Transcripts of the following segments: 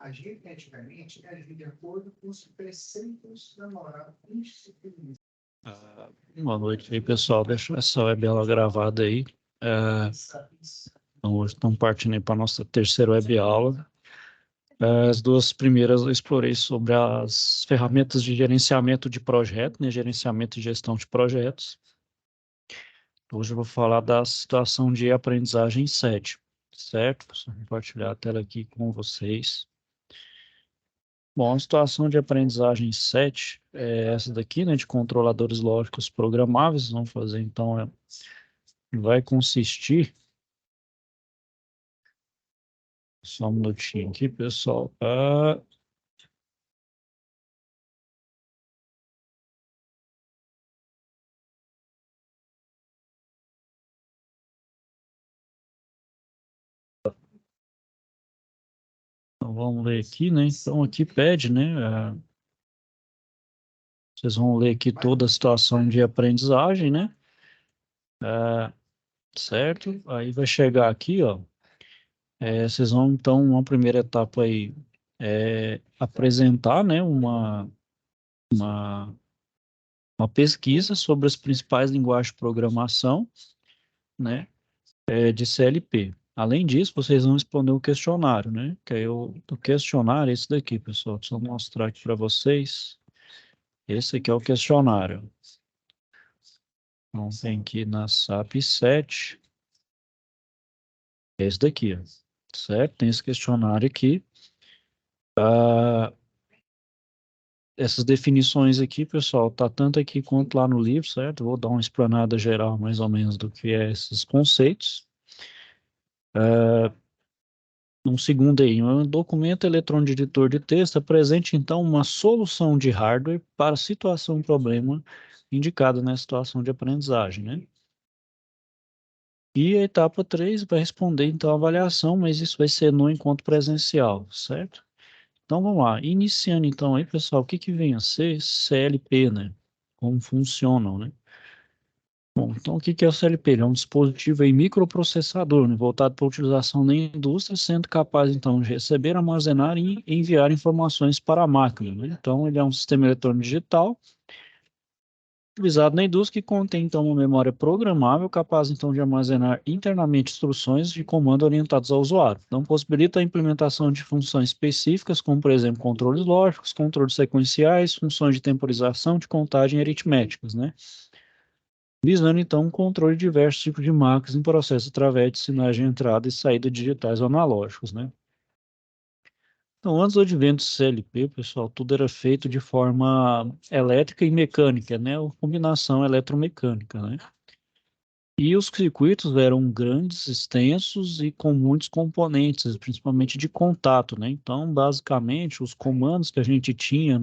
agir criativamente é agir de acordo com os preceitos da moral institucional. Boa noite aí, pessoal. Deixa essa web aula gravada aí. Então, hoje estamos partindo para a nossa terceira web aula. As duas primeiras eu explorei sobre as ferramentas de gerenciamento de projeto, né? Gerenciamento e gestão de projetos. Hoje eu vou falar da situação de aprendizagem 7, certo? Vou compartilhar a tela aqui com vocês. Bom, a situação de aprendizagem 7 é essa daqui, né, de controladores lógicos programáveis. Vamos fazer, então, vai consistir... Só um minutinho aqui, pessoal. Então, vamos ler aqui, né? Então, aqui pede, né? Vocês vão ler aqui toda a situação de aprendizagem, né? Certo? Aí vai chegar aqui, ó. Vocês vão, então, uma primeira etapa aí, apresentar, né? Uma, uma pesquisa sobre as principais linguagens de programação, né? De CLP. Além disso, vocês vão responder o questionário, né? Que aí o questionário é esse daqui, pessoal. Deixa eu mostrar aqui para vocês. Esse aqui é o questionário. Então, tem aqui na SAP 7. Esse daqui, ó. Certo? Tem esse questionário aqui. Essas definições aqui, pessoal, tá tanto aqui quanto lá no livro, certo? Vou dar uma explanada geral, mais ou menos, do que é esses conceitos. Um segundo aí, um documento eletrônico de editor de texto apresente, então, uma solução de hardware para a situação, problema indicado na situação de aprendizagem, né? E a etapa 3 vai responder, então, a avaliação, mas isso vai ser no encontro presencial, certo? Então, vamos lá. Iniciando, então, aí, pessoal, o que que vem a ser CLP, né? Como funcionam, né? Bom, então o que que é o CLP? Ele é um dispositivo aí microprocessador, né, voltado para utilização na indústria, sendo capaz então de receber, armazenar e enviar informações para a máquina, né? Então ele é um sistema eletrônico digital utilizado na indústria que contém então uma memória programável capaz então de armazenar internamente instruções de comando orientados ao usuário. Então possibilita a implementação de funções específicas, como por exemplo controles lógicos, controles sequenciais, funções de temporização, de contagem e aritméticas, né? Visando então o controle de diversos tipos de máquinas em processo através de sinais de entrada e saída digitais ou analógicos, né? Então, antes do advento do CLP, pessoal, tudo era feito de forma elétrica e mecânica, né? Ou combinação eletromecânica, né? E os circuitos eram grandes, extensos e com muitos componentes, principalmente de contato, né? Então, basicamente, os comandos que a gente tinha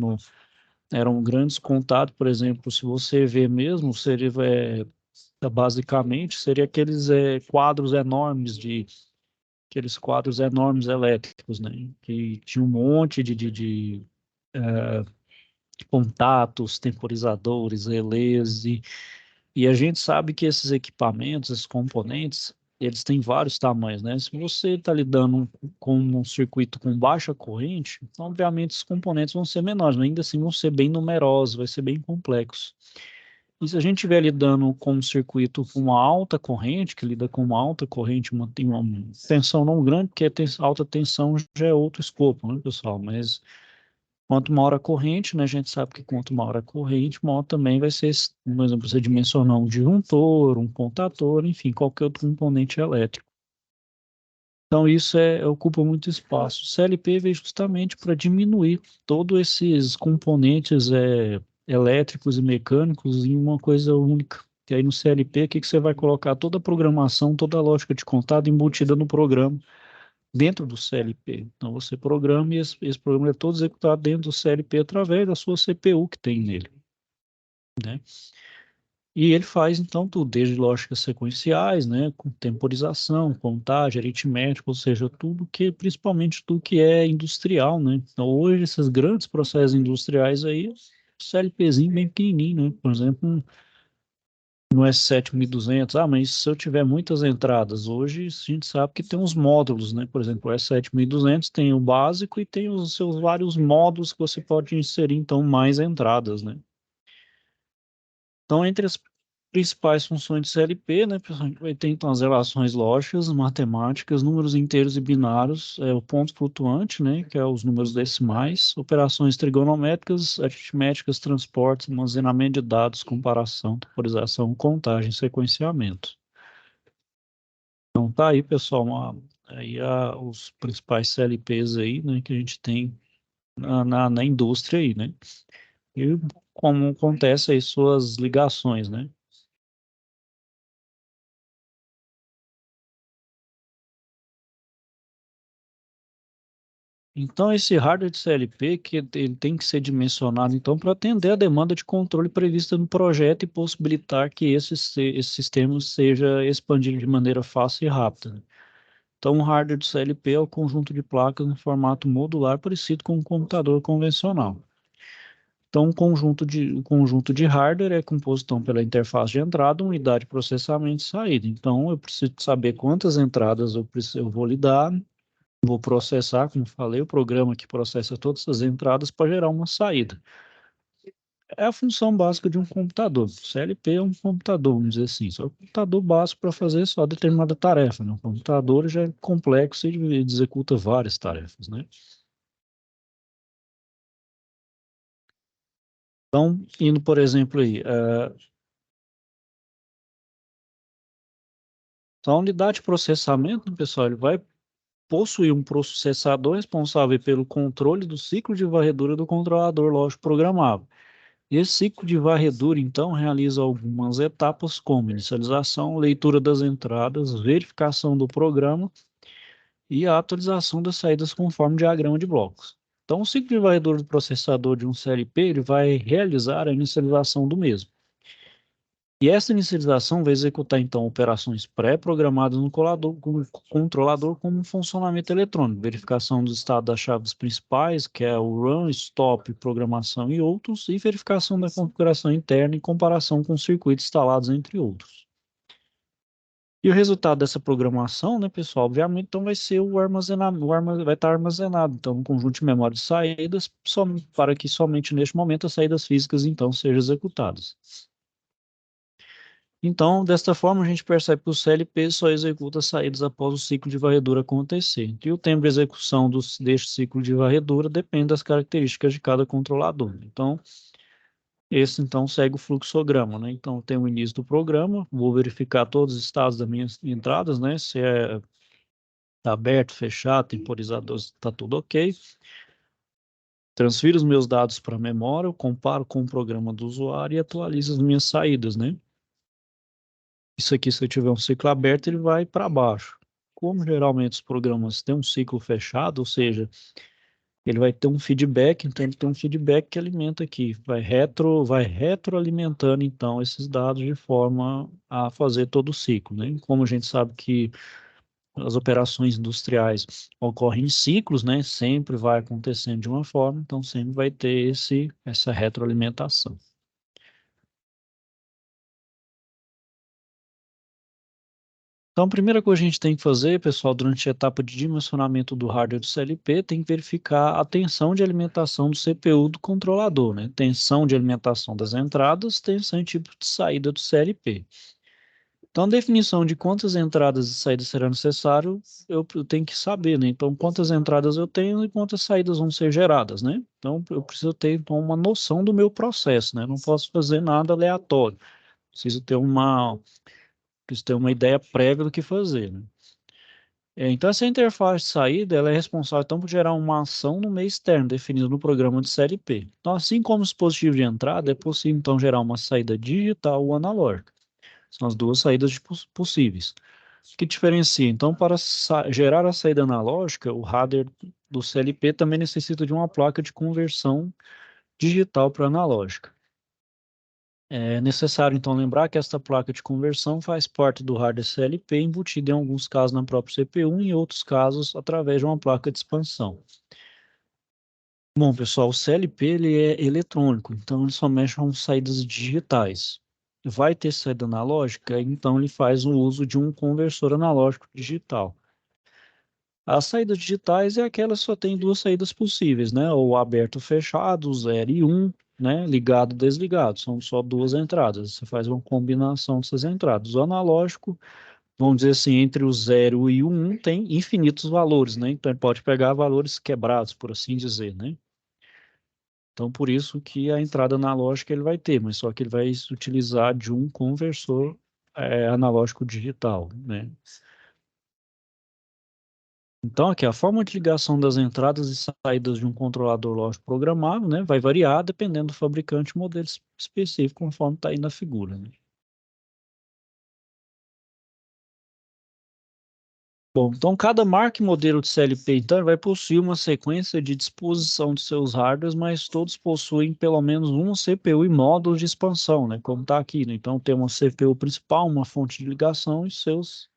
eram grandes contatos, por exemplo, se você vê mesmo, seria basicamente, seria aqueles quadros enormes elétricos, né? Que tinha um monte de contatos, temporizadores, relés, e a gente sabe que esses equipamentos, esses componentes, eles têm vários tamanhos, né? Se você está lidando com um circuito com baixa corrente, então, obviamente, os componentes vão ser menores, mas ainda assim vão ser bem numerosos, vai ser bem complexo. E se a gente estiver lidando com um circuito com uma alta corrente, que lida com uma alta corrente, tem uma tensão não grande, porque alta tensão já é outro escopo, né, pessoal? Mas quanto maior a corrente, né, a gente sabe que quanto maior a corrente, maior também vai ser, por exemplo, você dimensionar um disjuntor, um contator, enfim, qualquer outro componente elétrico. Então, isso ocupa muito espaço. O CLP veio justamente para diminuir todos esses componentes elétricos e mecânicos em uma coisa única. E aí no CLP, o que você vai colocar? Toda a programação, toda a lógica de contato embutida no programa, dentro do CLP. Então, você programa e esse programa é todo executado dentro do CLP através da sua CPU que tem nele, né? E ele faz, então, tudo, desde lógicas sequenciais, né, com temporização, contagem, aritmética, ou seja, tudo que, principalmente tudo que é industrial, né? Então, hoje, esses grandes processos industriais aí, CLPzinho bem pequenininho, né? Por exemplo, no S7200, mas se eu tiver muitas entradas, hoje a gente sabe que tem uns módulos, né? Por exemplo, o S7200 tem o básico e tem os seus vários módulos que você pode inserir, então, mais entradas, né? Então, entre as principais funções de CLP, né, pessoal, a gente vai ter, então, as relações lógicas, matemáticas, números inteiros e binários, o ponto flutuante, né, que é os números decimais, operações trigonométricas, aritméticas, transportes, armazenamento de dados, comparação, temporização, contagem, sequenciamento. Então, tá aí, pessoal, os principais CLPs aí, né, que a gente tem na indústria aí, né, e como acontece aí suas ligações, né. Então, esse hardware de CLP, que ele tem que ser dimensionado, então, para atender a demanda de controle prevista no projeto e possibilitar que esse sistema seja expandido de maneira fácil e rápida. Então, o hardware do CLP é o conjunto de placas em formato modular parecido com um computador convencional. Então, o conjunto de hardware é composto então, pela interface de entrada, unidade de processamento e saída. Então, eu preciso saber quantas entradas eu vou lidar, vou processar, como falei, o programa que processa todas essas entradas para gerar uma saída. É a função básica de um computador. CLP é um computador, vamos dizer assim, só um computador básico para fazer só determinada tarefa, né? O computador já é complexo e ele executa várias tarefas, né? Então, indo, por exemplo, aí, então, a unidade de processamento, pessoal, ele vai possuir um processador responsável pelo controle do ciclo de varredura do controlador lógico programável. Esse ciclo de varredura, então, realiza algumas etapas como inicialização, leitura das entradas, verificação do programa e a atualização das saídas conforme diagrama de blocos. Então, o ciclo de varredura do processador de um CLP ele vai realizar a inicialização do mesmo. E essa inicialização vai executar, então, operações pré-programadas no controlador como um funcionamento eletrônico, verificação do estado das chaves principais, que é o run, stop, programação e outros, e verificação da configuração interna em comparação com circuitos instalados, entre outros. E o resultado dessa programação, né, pessoal, obviamente, então vai ser o armazenamento, vai estar armazenado, então, um conjunto de memória de saídas, para que somente neste momento as saídas físicas, então, sejam executadas. Então, desta forma, a gente percebe que o CLP só executa saídas após o ciclo de varredura acontecer. E o tempo de execução deste ciclo de varredura depende das características de cada controlador. Então, esse então segue o fluxograma, né? Então, tem o início do programa, vou verificar todos os estados das minhas entradas, né? Se é tá aberto, fechado, temporizador, está tudo ok. Transfiro os meus dados para a memória, eu comparo com o programa do usuário e atualizo as minhas saídas, né? Isso aqui, se eu tiver um ciclo aberto, ele vai para baixo. Como geralmente os programas têm um ciclo fechado, ou seja, ele vai ter um feedback, então ele tem um feedback que alimenta aqui, vai retroalimentando então esses dados de forma a fazer todo o ciclo, né? Como a gente sabe que as operações industriais ocorrem em ciclos, né? Sempre vai acontecendo de uma forma, então sempre vai ter essa retroalimentação. Então, a primeira coisa que a gente tem que fazer, pessoal, durante a etapa de dimensionamento do hardware do CLP, tem que verificar a tensão de alimentação do CPU do controlador, né? Tensão de alimentação das entradas, tensão e tipo de saída do CLP. Então, a definição de quantas entradas e saídas será necessário, eu tenho que saber, né? Então, quantas entradas eu tenho e quantas saídas vão ser geradas, né? Então, eu preciso ter, então, uma noção do meu processo, né? Não posso fazer nada aleatório. Preciso ter uma ideia prévia do que fazer, né? Então, essa interface de saída, ela é responsável, então, por gerar uma ação no meio externo, definida no programa de CLP. Então, assim como o dispositivo de entrada, é possível, então, gerar uma saída digital ou analógica. São as duas saídas possíveis. O que diferencia? Então, para gerar a saída analógica, o hardware do CLP também necessita de uma placa de conversão digital para analógica. É necessário, então, lembrar que esta placa de conversão faz parte do hardware CLP, embutido em alguns casos na própria CPU, em outros casos através de uma placa de expansão. Bom, pessoal, o CLP ele é eletrônico, então ele só mexe com saídas digitais. vai ter saída analógica, então ele faz o uso de um conversor analógico digital. As saídas digitais é aquela que só tem duas saídas possíveis, né? Ou aberto ou fechado, 0 e 1, né? Ligado e desligado. São só duas entradas. Você faz uma combinação dessas entradas. O analógico, vamos dizer assim, entre o 0 e o 1 tem infinitos valores, né? Então ele pode pegar valores quebrados, por assim dizer, né? Então por isso que a entrada analógica ele vai ter, mas só que ele vai utilizar de um conversor analógico digital, né? Então, aqui, a forma de ligação das entradas e saídas de um controlador lógico programável, né, vai variar dependendo do fabricante e modelo específico, conforme está aí na figura, né. Bom, então cada marca e modelo de CLP, então, vai possuir uma sequência de disposição de seus hardwares, mas todos possuem pelo menos uma CPU e módulos de expansão, né, como está aqui, né. Então, tem uma CPU principal, uma fonte de ligação e seus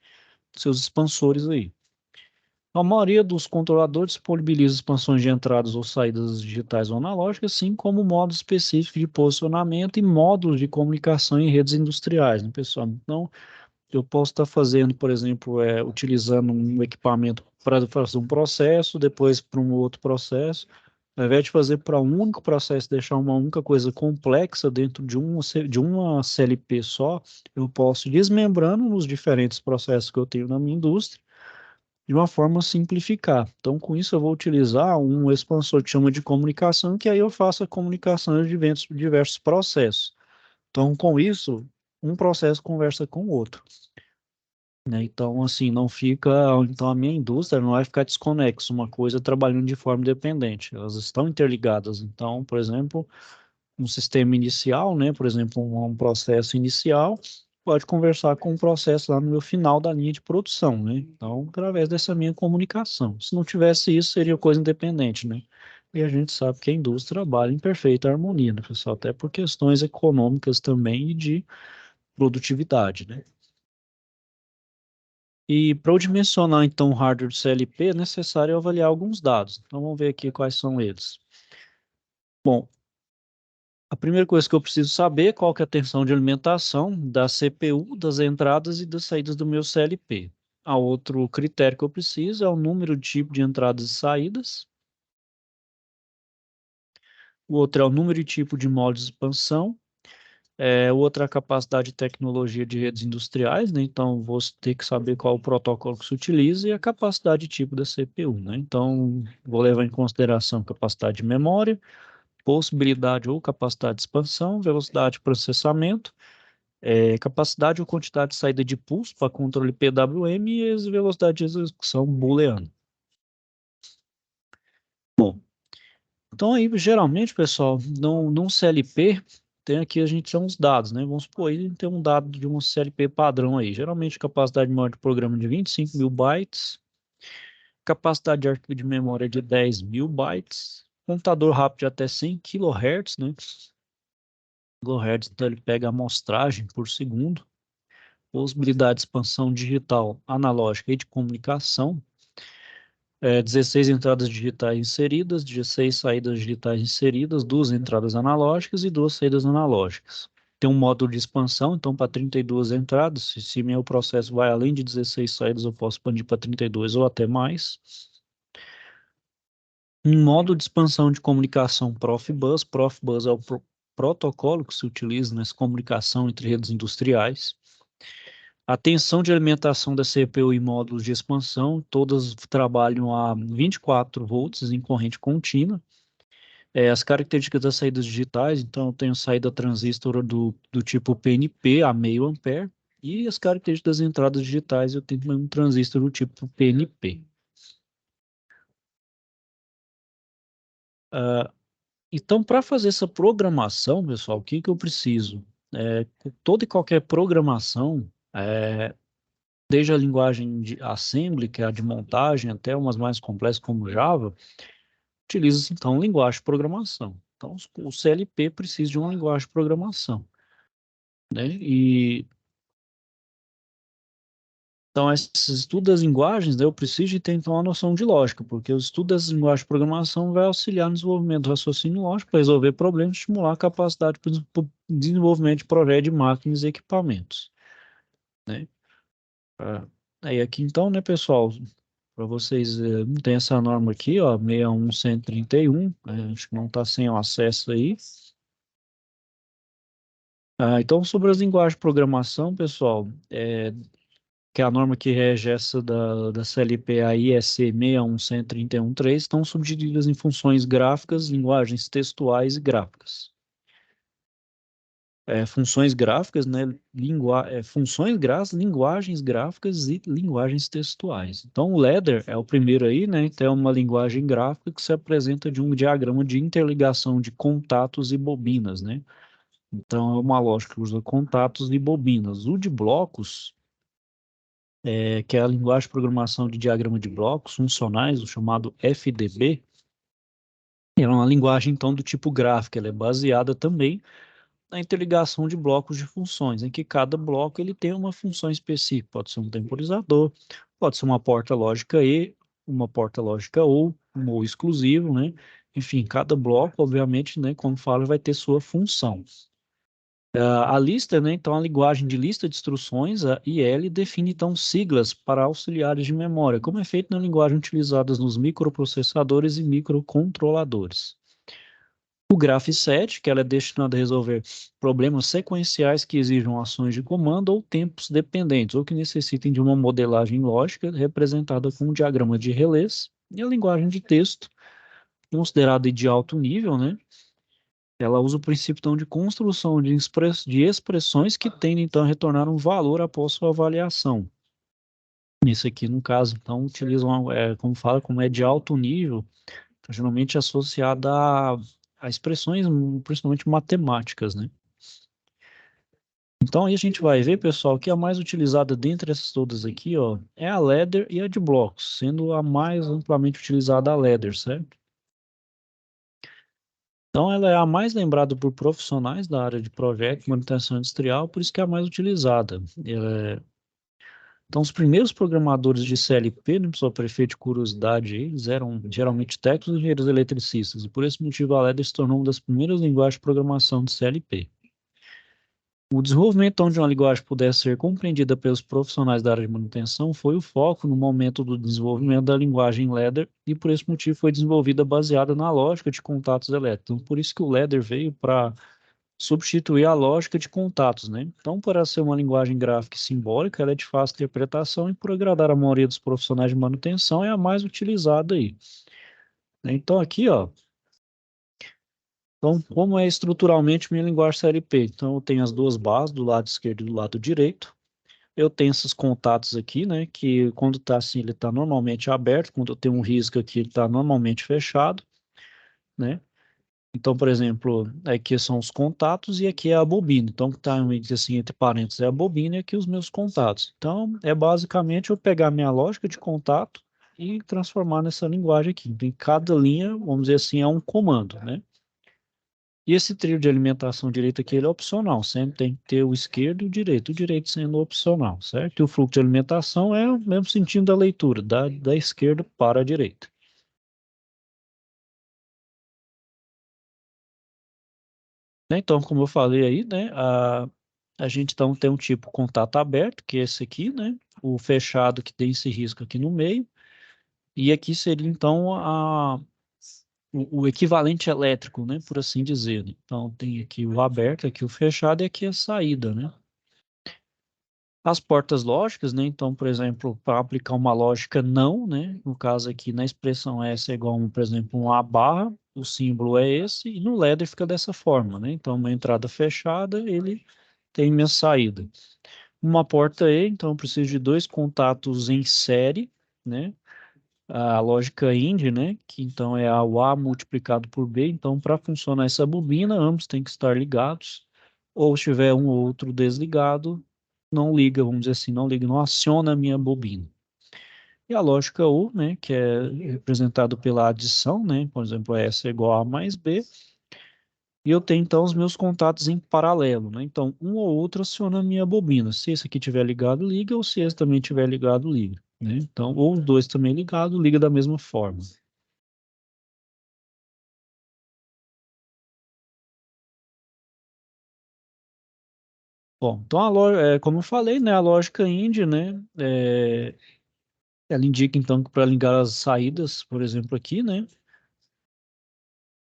expansores aí. A maioria dos controladores disponibiliza expansões de entradas ou saídas digitais ou analógicas, assim como modos específicos de posicionamento e módulos de comunicação em redes industriais, né, pessoal? Então, eu posso estar fazendo, por exemplo, utilizando um equipamento para fazer um processo, depois para um outro processo. Ao invés de fazer para um único processo, deixar uma única coisa complexa dentro de uma CLP só, eu posso ir desmembrando nos diferentes processos que eu tenho na minha indústria de uma forma simplificar. Então, com isso, eu vou utilizar um expansor que chama de comunicação, que aí eu faço a comunicação de diversos processos. Então, com isso, um processo conversa com o outro, né? Então, assim, não fica, então a minha indústria não vai ficar desconexa, uma coisa trabalhando de forma independente. Elas estão interligadas. Então, por exemplo, um sistema inicial, né? Por exemplo, um processo inicial pode conversar com o processo lá no meu final da linha de produção, né? Então, através dessa minha comunicação. Se não tivesse isso, seria coisa independente, né? E a gente sabe que a indústria trabalha em perfeita harmonia, né, pessoal? Até por questões econômicas também e de produtividade, né? E para eu dimensionar, então, o hardware do CLP, é necessário avaliar alguns dados. Então, vamos ver aqui quais são eles. Bom, a primeira coisa que eu preciso saber é qual que é a tensão de alimentação da CPU, das entradas e das saídas do meu CLP. A outro critério que eu preciso é o número de tipo de entradas e saídas. O outro é o número e tipo de modos de expansão. O outro é a capacidade de tecnologia de redes industriais, né? Então, vou ter que saber qual o protocolo que se utiliza e a capacidade de tipo da CPU, né? Então, vou levar em consideração capacidade de memória, possibilidade ou capacidade de expansão, velocidade de processamento, capacidade ou quantidade de saída de pulso para controle PWM e as velocidade de execução booleana. Bom, então aí, geralmente, pessoal, num CLP, tem aqui a gente tem uns dados, né? Vamos supor, aí tem um dado de um CLP padrão aí. Geralmente, capacidade de memória de programa de 25 mil bytes, capacidade de arquivo de memória de 10 mil bytes, computador rápido de até 100 kHz, né? KHz, então ele pega a amostragem por segundo, possibilidade de expansão digital, analógica e de comunicação, 16 entradas digitais inseridas, 16 saídas digitais inseridas, duas entradas analógicas e duas saídas analógicas. Tem um módulo de expansão, então para 32 entradas, se meu processo vai além de 16 saídas, eu posso expandir para 32 ou até mais. Um módulo de expansão de comunicação Profibus. Profibus é o protocolo que se utiliza nessa comunicação entre redes industriais. A tensão de alimentação da CPU e módulos de expansão, todas trabalham a 24 volts em corrente contínua. As características das saídas digitais, então eu tenho saída transistor do tipo PNP a meio ampere, e as características das entradas digitais, eu tenho um transistor do tipo PNP. Então, para fazer essa programação, pessoal, o que que eu preciso? Toda e qualquer programação, desde a linguagem de assembly, que é a de montagem, até umas mais complexas como Java, utiliza então linguagem de programação. Então, o CLP precisa de uma linguagem de programação, né? E Então, esse estudo das linguagens, né, eu preciso de ter, então, uma noção de lógica, porque o estudo das linguagens de programação vai auxiliar no desenvolvimento do raciocínio lógico para resolver problemas e estimular a capacidade de desenvolvimento de projetos de máquinas e equipamentos, né? Ah, aí aqui, então, né, pessoal, para vocês, não tem essa norma aqui, ó, 61131, acho que não está sem o acesso aí. Então, sobre as linguagens de programação, pessoal, que é a norma que rege essa da CLP, a IEC 61131-3, estão subdivididas em funções gráficas, linguagens textuais e gráficas. Funções gráficas, né, funções gráficas, linguagens gráficas e linguagens textuais. Então, o Ladder é o primeiro aí, né, então é uma linguagem gráfica que se apresenta de um diagrama de interligação de contatos e bobinas, né. Então, é uma lógica que usa contatos e bobinas. O de blocos, que é a linguagem de programação de diagrama de blocos funcionais, o chamado FDB, é uma linguagem, então, do tipo gráfico. Ela é baseada também na interligação de blocos de funções, em que cada bloco ele tem uma função específica. Pode ser um temporizador, pode ser uma porta lógica E, uma porta lógica OR, um OR exclusivo, né? Enfim, cada bloco, obviamente, né, como fala, vai ter sua função. A lista, né, então, a linguagem de lista de instruções, a IL, define, então, siglas para auxiliares de memória, como é feito na linguagem utilizada nos microprocessadores e microcontroladores. O Graph7, que ela é destinada a resolver problemas sequenciais que exijam ações de comando ou tempos dependentes, ou que necessitem de uma modelagem lógica representada com um diagrama de relés. E a linguagem de texto, considerada de alto nível, né? Ela usa o princípio, então, de construção de expressões que tendem, então, a retornar um valor após sua avaliação. Nesse aqui, no caso, então, utilizam, como fala, como é de alto nível, então, geralmente associada a expressões, principalmente matemáticas, né? Então, aí a gente vai ver, pessoal, que a mais utilizada dentre essas todas aqui, ó, é a Ladder e a de blocos, sendo a mais amplamente utilizada a Ladder, certo? Então, ela é a mais lembrada por profissionais da área de projeto e manutenção industrial, por isso que é a mais utilizada. Então, os primeiros programadores de CLP, né, só para efeito de curiosidade, eles eram geralmente técnicos e engenheiros eletricistas, e por esse motivo a Ladder se tornou uma das primeiras linguagens de programação de CLP. O desenvolvimento então, de uma linguagem que pudesse ser compreendida pelos profissionais da área de manutenção foi o foco no momento do desenvolvimento da linguagem Ladder e por esse motivo foi desenvolvida baseada na lógica de contatos elétricos. Então, por isso que o Ladder veio para substituir a lógica de contatos, né? Então, para ser uma linguagem gráfica e simbólica, ela é de fácil interpretação e por agradar a maioria dos profissionais de manutenção é a mais utilizada aí. Então, aqui, ó, então, como é estruturalmente minha linguagem CLP? Então, eu tenho as duas bases, do lado esquerdo e do lado direito. Eu tenho esses contatos aqui, né, que quando está assim, ele está normalmente aberto, quando eu tenho um risco aqui, ele está normalmente fechado, né? Então, por exemplo, aqui são os contatos e aqui é a bobina. Então, o que está assim, entre parênteses é a bobina e aqui os meus contatos. Então, é basicamente eu pegar minha lógica de contato e transformar nessa linguagem aqui. Então, em cada linha, vamos dizer assim, é um comando, né? E esse trio de alimentação direita aqui, ele é opcional, sempre tem que ter o esquerdo e o direito sendo opcional, certo? E o fluxo de alimentação é o mesmo sentido da leitura, da esquerda para a direita. Né, então, como eu falei aí, né, a gente então tem um tipo contato aberto, que é esse aqui, né, o fechado que tem esse risco aqui no meio, e aqui seria então o equivalente elétrico, né, por assim dizer, né? Então, tem aqui o aberto, aqui o fechado e aqui a saída, né? As portas lógicas, né? Então, por exemplo, para aplicar uma lógica não, né? No caso aqui, na expressão S é igual, por exemplo, um A barra, o símbolo é esse, e no ladder fica dessa forma, né? Então, uma entrada fechada, ele tem minha saída. Uma porta E, então, eu preciso de dois contatos em série, né? A lógica AND, né? Que então é o A multiplicado por B. Então, para funcionar essa bobina, ambos têm que estar ligados. Ou se tiver um ou outro desligado, não liga, vamos dizer assim, não liga, não aciona a minha bobina. E a lógica U, né? Que é representado pela adição, né? Por exemplo, S é igual a mais B. E eu tenho, então, os meus contatos em paralelo, né? Então, um ou outro aciona a minha bobina. Se esse aqui estiver ligado, liga, ou se esse também estiver ligado, liga, né? Então, ou os dois também ligados, liga da mesma forma. Bom, então, como eu falei, né? A lógica IND, né? Ela indica, então, que para ligar as saídas, por exemplo, aqui, né?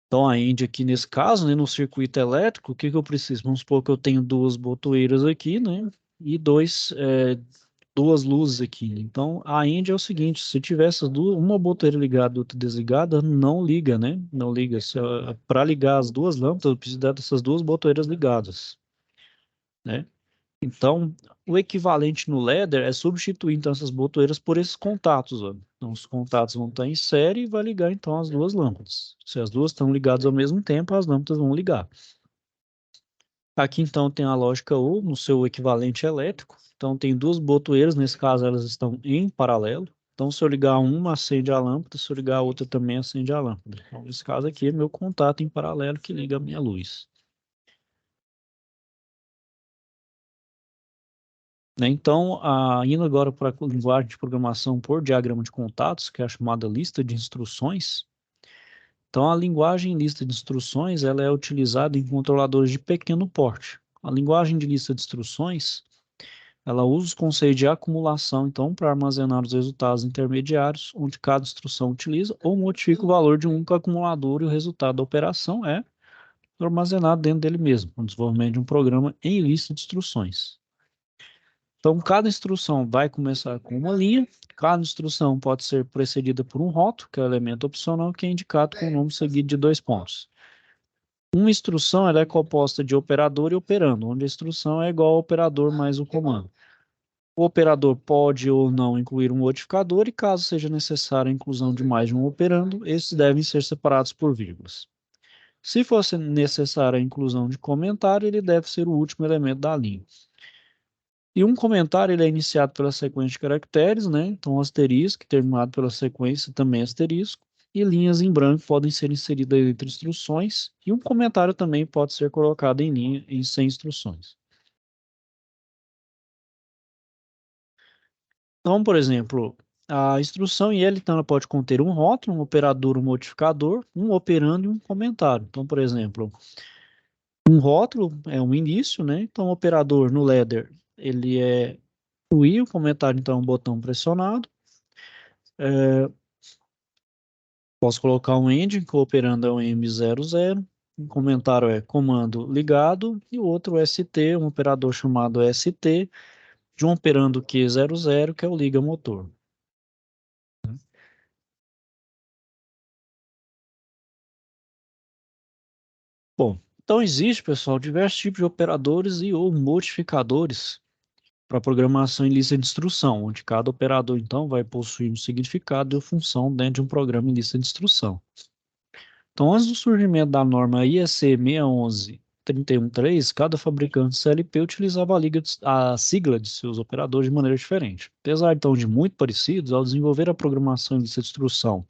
Então, a IND aqui nesse caso, né? No circuito elétrico, o que que eu preciso? Vamos supor que eu tenho duas botoeiras aqui, né? E duas luzes aqui. Então, a Indy é o seguinte, se tiver essas duas, uma botoeira ligada e outra desligada, não liga, né? Não liga. Para ligar as duas lâmpadas, eu preciso dessas duas botoeiras ligadas, né? Então, o equivalente no ladder é substituir, então, essas botoeiras por esses contatos, ó. Então, os contatos vão estar em série e vai ligar, então, as duas lâmpadas. Se as duas estão ligadas ao mesmo tempo, as lâmpadas vão ligar. Aqui, então, tem a lógica U no seu equivalente elétrico. Então, tem duas botoeiras, nesse caso, elas estão em paralelo. Então, se eu ligar uma, acende a lâmpada, se eu ligar a outra, também acende a lâmpada. Então, nesse caso aqui, é meu contato em paralelo que liga a minha luz. Né? Então, indo agora para a linguagem de programação por diagrama de contatos, que é a chamada lista de instruções. Então, a linguagem lista de instruções, ela é utilizada em controladores de pequeno porte. A linguagem de lista de instruções ela usa os conceitos de acumulação, então, para armazenar os resultados intermediários, onde cada instrução utiliza ou modifica o valor de um único acumulador e o resultado da operação é armazenado dentro dele mesmo, o desenvolvimento de um programa em lista de instruções. Então, cada instrução vai começar com uma linha, cada instrução pode ser precedida por um rótulo, que é o elemento opcional, que é indicado com o nome seguido de dois pontos. Uma instrução ela é composta de operador e operando, onde a instrução é igual ao operador mais o comando. O operador pode ou não incluir um modificador e, caso seja necessária a inclusão de mais de um operando, esses devem ser separados por vírgulas. Se fosse necessária a inclusão de comentário, ele deve ser o último elemento da linha. E um comentário ele é iniciado pela sequência de caracteres, né? Então, asterisco, terminado pela sequência, também asterisco. E linhas em branco podem ser inseridas entre instruções. E um comentário também pode ser colocado em linha em sem instruções. Então, por exemplo, a instrução em L então, ela pode conter um rótulo, um operador, um modificador, um operando e um comentário. Então, por exemplo, um rótulo é um início, né? Então, o operador no ladder, ele é o I, o comentário, então, é um botão pressionado. Posso colocar um end, que o operando é o M00. Um comentário é comando ligado, e o outro ST, um operador chamado ST, de um operando Q00, que é o liga motor. Bom, então existe, pessoal, diversos tipos de operadores e ou modificadores para programação em lista de instrução, onde cada operador, então, vai possuir um significado e uma função dentro de um programa em lista de instrução. Então, antes do surgimento da norma IEC 611-313, cada fabricante CLP utilizava a sigla de seus operadores de maneira diferente. Apesar, então, de muito parecidos, ao desenvolver a programação em lista de instrução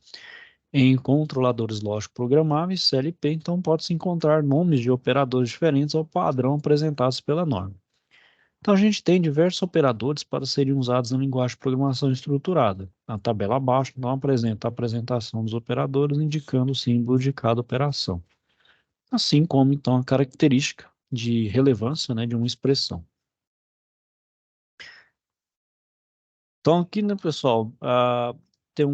em controladores lógicos programáveis, CLP, então pode-se encontrar nomes de operadores diferentes ao padrão apresentados pela norma. Então a gente tem diversos operadores para serem usados na linguagem de programação estruturada. A tabela abaixo então apresenta a apresentação dos operadores indicando o símbolo de cada operação, assim como então a característica de relevância, né, de uma expressão. Então aqui, né, pessoal,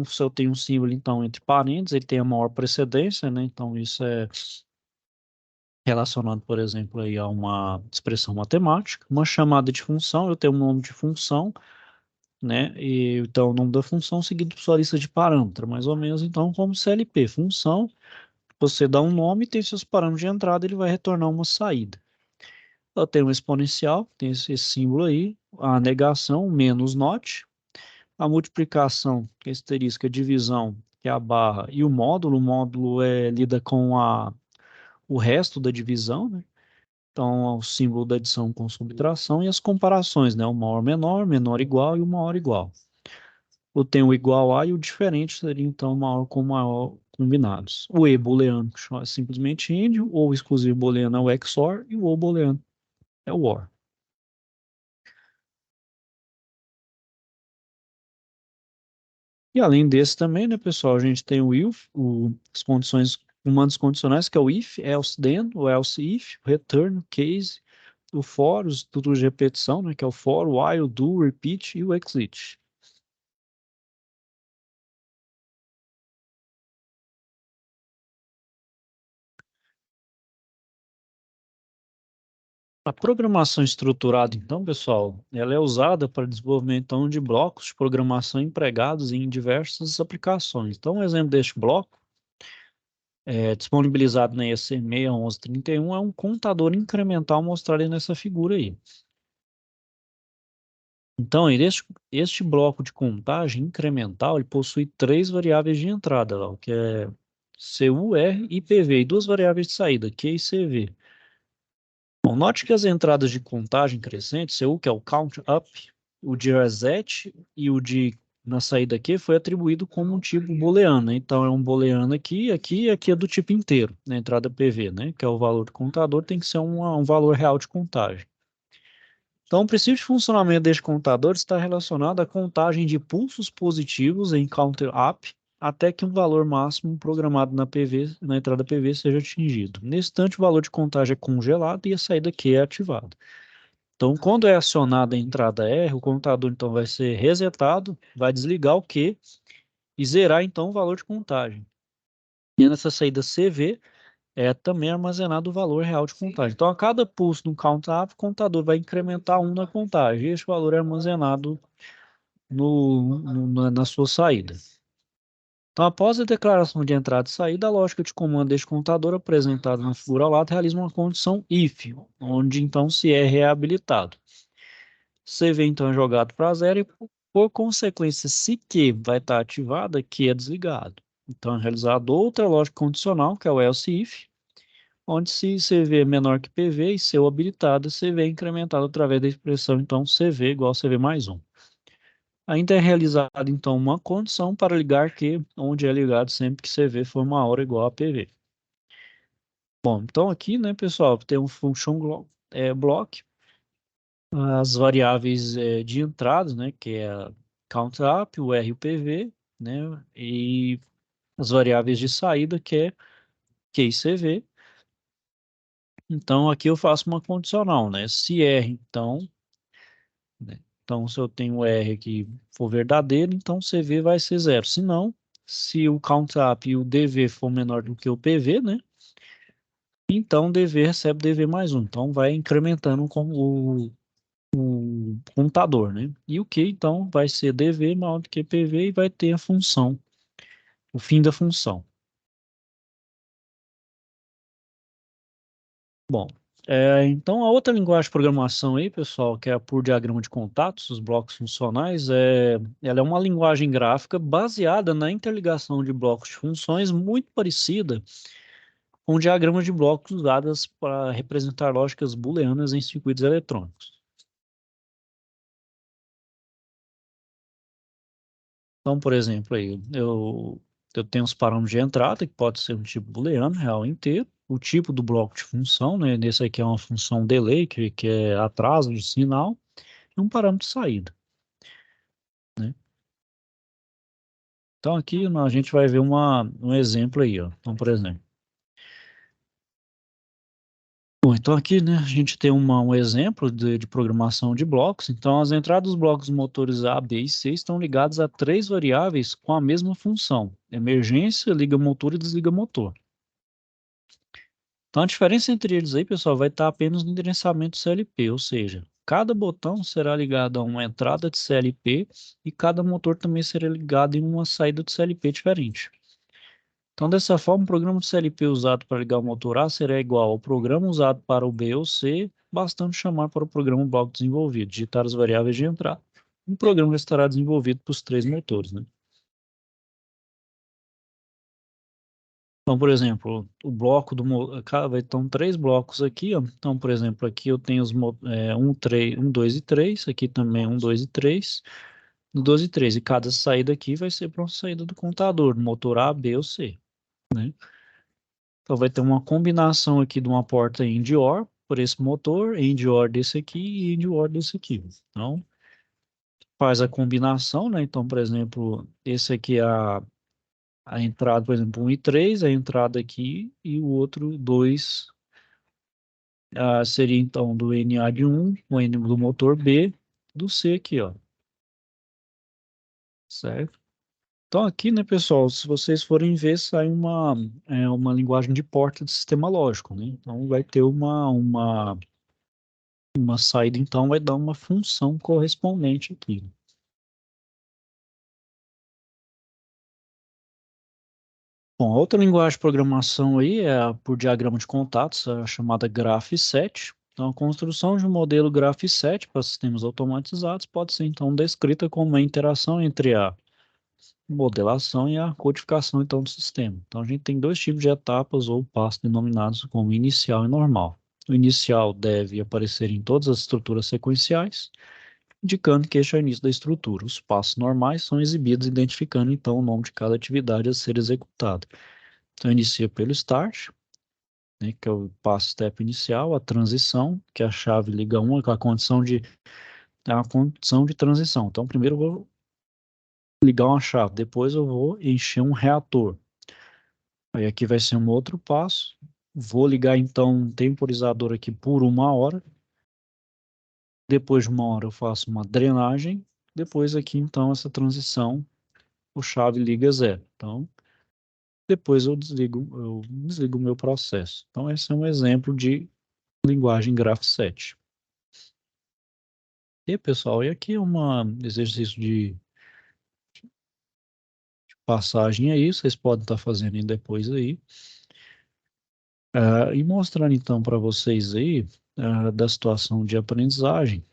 se eu tenho um símbolo então entre parênteses, ele tem a maior precedência, né? Então isso é relacionado, por exemplo, aí a uma expressão matemática, uma chamada de função, eu tenho um nome de função, né? E então o nome da função seguido por sua lista de parâmetros, mais ou menos então como CLP, função, você dá um nome, tem seus parâmetros de entrada, ele vai retornar uma saída. Eu tenho um exponencial, tem esse símbolo aí, a negação, menos not, a multiplicação, que é asterisco, a divisão, que é a barra, e o módulo lida com o resto da divisão, né? Então, o símbolo da adição com subtração e as comparações, né? O maior menor, menor igual e o maior igual. ou tem o igual a, e o diferente seria, então, maior com maior combinados. O E booleano é simplesmente AND, ou o exclusivo booleano é o XOR, e o O booleano é o OR. E além desse também, né, pessoal, a gente tem o if, as condições, comandos condicionais, que é o if, else then, o else if, o return, o case, o for, os estruturas de repetição, né, que é o for, o while, o do, o repeat e o exit. A programação estruturada, então, pessoal, ela é usada para desenvolvimento então, de blocos de programação empregados em diversas aplicações. Então, um exemplo deste bloco disponibilizado na EC 61131 é um contador incremental mostrado aí nessa figura aí. Então, este bloco de contagem incremental, ele possui três variáveis de entrada, lá, que é CU, R e PV, e duas variáveis de saída, Q e CV. Bom, note que as entradas de contagem crescente, CU, que é o count up, o de reset e o de na saída aqui foi atribuído como um tipo booleano, né? Então é um booleano aqui e aqui é do tipo inteiro, na entrada PV, né? Que é o valor do contador, tem que ser um valor real de contagem. Então, o princípio de funcionamento deste contador está relacionado à contagem de pulsos positivos em counter up até que um valor máximo programado na PV, na entrada PV seja atingido. Nesse instante, o valor de contagem é congelado e a saída Q é ativada. Então, quando é acionada a entrada R, o contador então vai ser resetado, vai desligar o Q e zerar então o valor de contagem. E nessa saída CV, é também armazenado o valor real de contagem. Então, a cada pulso no count up, o contador vai incrementar um na contagem. E este valor é armazenado na sua saída. Então, após a declaração de entrada e saída, a lógica de comando deste contador, apresentada na figura ao lado, realiza uma condição if, onde então se é reabilitado. CV então é jogado para zero e, por consequência, se Q vai estar ativada, Q é desligado. Então, é realizada outra lógica condicional, que é o else if, onde se CV é menor que PV e seu habilitado, CV é incrementado através da expressão, então, CV igual a CV mais 1. Ainda é realizada, então, uma condição para ligar Q, onde é ligado sempre que CV for maior ou igual a PV. Bom, então aqui, né, pessoal, tem um function block, as variáveis de entrada, né, que é a count up, o R e o PV, né, e as variáveis de saída, que é Q e CV. Então, aqui eu faço uma condicional, né? Se R, então, né? Então, se eu tenho R aqui for verdadeiro, então CV vai ser zero. Se não, se o count up e o DV for menor do que o PV, né? Então, DV recebe DV mais um. Então, vai incrementando com o contador, né? E o que, então, vai ser DV maior do que PV e vai ter a função, o fim da função. Bom, então a outra linguagem de programação aí, pessoal, que é por diagrama de contatos, os blocos funcionais, ela é uma linguagem gráfica baseada na interligação de blocos de funções muito parecida com diagramas de blocos usadas para representar lógicas booleanas em circuitos eletrônicos. Então, por exemplo, aí, eu tenho os parâmetros de entrada, que pode ser um tipo booleano, real inteiro, o tipo do bloco de função, né? Nesse aqui é uma função delay, que é atraso de sinal, e um parâmetro de saída, né? Então aqui a gente vai ver um exemplo aí, ó. Então, por exemplo. Bom, então aqui, né, a gente tem um exemplo de programação de blocos. Então, as entradas dos blocos motores A, B e C estão ligadas a três variáveis com a mesma função: emergência, liga motor e desliga motor. Então, a diferença entre eles aí, pessoal, vai estar apenas no endereçamento CLP, ou seja, cada botão será ligado a uma entrada de CLP e cada motor também será ligado em uma saída de CLP diferente. Então, dessa forma, o programa de CLP usado para ligar o motor A será igual ao programa usado para o B ou C, bastando chamar para o programa o bloco desenvolvido, digitar as variáveis de entrada. O programa já estará desenvolvido para os três motores, né? Então, por exemplo, o bloco então três blocos aqui, ó. Então, por exemplo, aqui eu tenho 1, 3, 1, 2 e 3, aqui também 1, 2 e 3. no 12 e 13. E cada saída aqui vai ser para uma saída do contador, do motor A, B ou C, né? Então vai ter uma combinação aqui de uma porta AND-OR por esse motor, AND-OR desse aqui e AND-OR desse aqui. Então, faz a combinação, né? Então, por exemplo, esse aqui é a entrada, por exemplo, 1 e 3, a entrada aqui, e o outro 2 seria então do NA de 1, o N do motor B, do C aqui, ó. Certo? Então aqui, né, pessoal, se vocês forem ver, sai uma linguagem de porta de sistema lógico, né? Então vai ter uma saída, então vai dar uma função correspondente aqui. Bom, a outra linguagem de programação aí é por diagrama de contatos, a chamada Graph7. Então, a construção de um modelo Graph7 para sistemas automatizados pode ser, então, descrita como uma interação entre a modelação e a codificação, então, do sistema. Então, a gente tem dois tipos de etapas ou passos denominados como inicial e normal. O inicial deve aparecer em todas as estruturas sequenciais, indicando que este é o início da estrutura. Os passos normais são exibidos identificando, então, o nome de cada atividade a ser executada. Então, inicia pelo start, né, que é o passo step inicial, a transição, que é a chave liga 1, com a condição de transição. Então, primeiro eu vou ligar uma chave, depois eu vou encher um reator. Aí aqui vai ser um outro passo. Vou ligar então um temporizador aqui por 1 hora. Depois de 1 hora eu faço uma drenagem. Depois aqui então essa transição, o chave liga 0. Então, depois eu desligo o meu processo. Então, esse é um exemplo de linguagem Graph7. E pessoal, e aqui é um exercício de passagem aí, vocês podem estar fazendo aí depois aí. E mostrando então para vocês aí da situação de aprendizagem.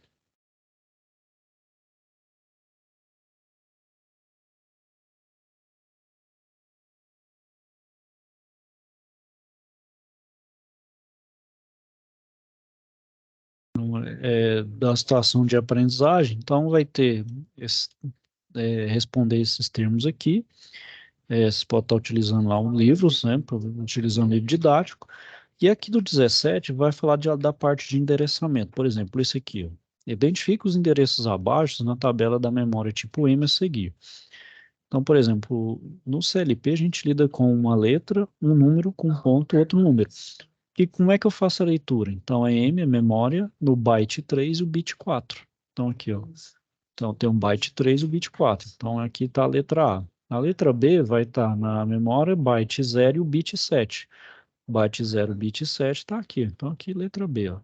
Da situação de aprendizagem, então vai ter responder esses termos aqui. Você pode estar utilizando lá um livro, né, utilizando um livro didático. E aqui do 17 vai falar da parte de endereçamento. Por exemplo, esse aqui, ó. Identifica os endereços abaixo na tabela da memória tipo M a seguir. Então, por exemplo, no CLP a gente lida com uma letra, um número com um ponto, outro número. E como é que eu faço a leitura? Então, é M, a memória, no byte 3 e o bit 4. Então, aqui, ó. Então, tem um byte 3 e o bit 4. Então, aqui está a letra A. A letra B vai estar na memória, byte 0 e o bit 7. Byte 0, bit 7 está aqui. Então, aqui, letra B, ó.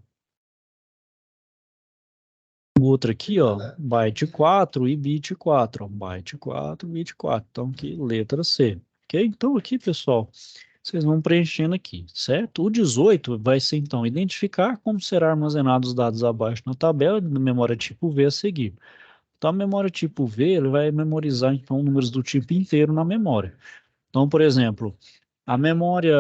O outro aqui, ó, byte 4 e bit 4. Ó, byte 4, bit 4. Então, aqui, letra C. Ok? Então, aqui, pessoal, vocês vão preenchendo aqui, certo? O 18 vai ser, então, identificar como será armazenados os dados abaixo na tabela de memória tipo V a seguir. Então, a memória tipo V, ele vai memorizar, então, números do tipo inteiro na memória. Então, por exemplo, a memória,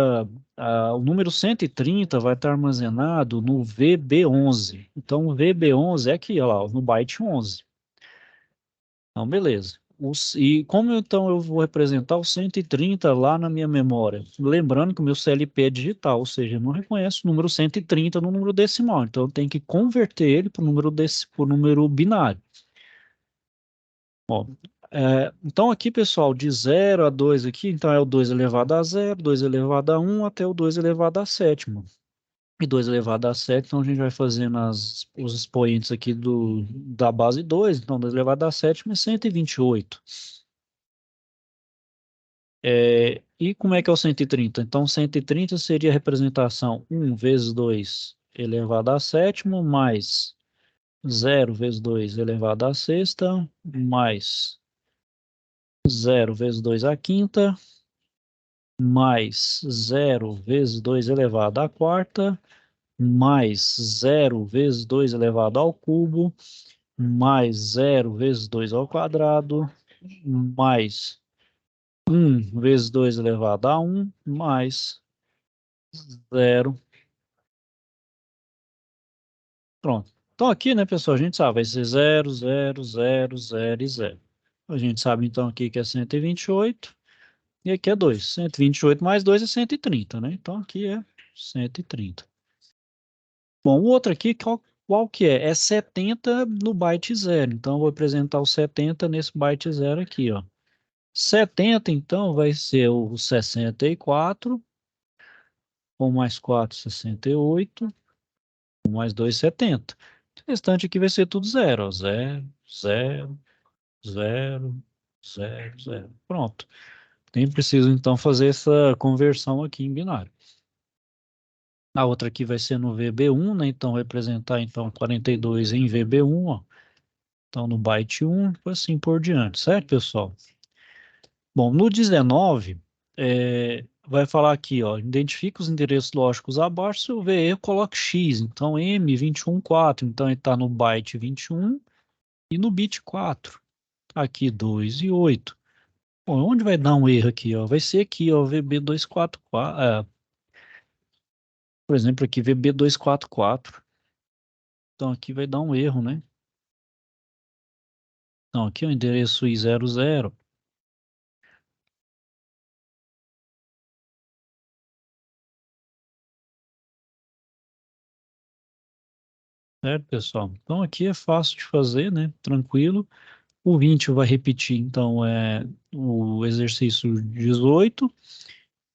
o número 130 vai estar armazenado no VB11. Então, o VB11 é aqui, ó lá, no byte 11. Então, beleza. E como então eu vou representar o 130 lá na minha memória? Lembrando que o meu CLP é digital, ou seja, não reconhece o número 130 no número decimal. Então, eu tenho que converter ele para o número binário. Bom, então aqui, pessoal, de 0 a 2 aqui, então é o 2 elevado a 0, 2 elevado a 1, até o 2 elevado a 7. E 2 elevado a 7, então a gente vai fazendo os expoentes aqui da base 2, então 2 elevado a 7 é 128. E como é que é o 130? Então 130 seria a representação 1 vezes 2 elevado a 7, mais 0 vezes 2 elevado a sexta, mais 0 vezes 2 a quinta, mais 0 vezes 2 elevado à quarta, mais 0 vezes 2 elevado ao cubo, mais 0 vezes 2 ao quadrado, mais 1 vezes 2 elevado a 1, mais 0. Pronto. Então, aqui, né, pessoal, a gente sabe, vai ser 0, 0, 0, 0 e 0. A gente sabe, então, aqui que é 128 e aqui é 2. 128 mais 2 é 130, né? Então, aqui é 130. Bom, o outro aqui, qual que é? É 70 no byte 0. Então, eu vou apresentar o 70 nesse byte 0 aqui, ó. 70, então, vai ser o 64, com mais 4, 68, com mais 2, 70. O restante aqui vai ser tudo 0, ó. 0, 0, 0, 0, 0. Pronto. Nem preciso, então, fazer essa conversão aqui em binário. A outra aqui vai ser no VB1, né? Então, representar, então, 42 em VB1, ó. Então, no byte 1, assim por diante, certo, pessoal? Bom, no 19, vai falar aqui, ó, identifica os endereços lógicos abaixo, se eu ver erro, coloque X. Então, M214, então ele está no byte 21 e no bit 4. Aqui, 2 e 8. Bom, onde vai dar um erro aqui, ó? Vai ser aqui, ó, VB244, por exemplo, aqui, VB244. Então, aqui vai dar um erro, né? Então, aqui é o endereço I00. Certo, pessoal? Então, aqui é fácil de fazer, né? Tranquilo. O 20 vai repetir, então, o exercício 18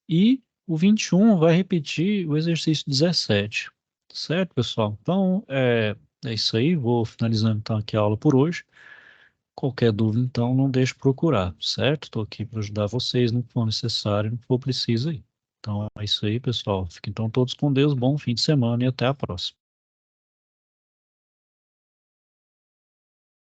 e o 21 vai repetir o exercício 17. Certo, pessoal? Então, é isso aí. Vou finalizando, então, aqui a aula por hoje. Qualquer dúvida, então, não deixe de procurar, certo? Estou aqui para ajudar vocês no que for necessário, no que for preciso aí. Então, é isso aí, pessoal. Fiquem então todos com Deus. Bom fim de semana e até a próxima.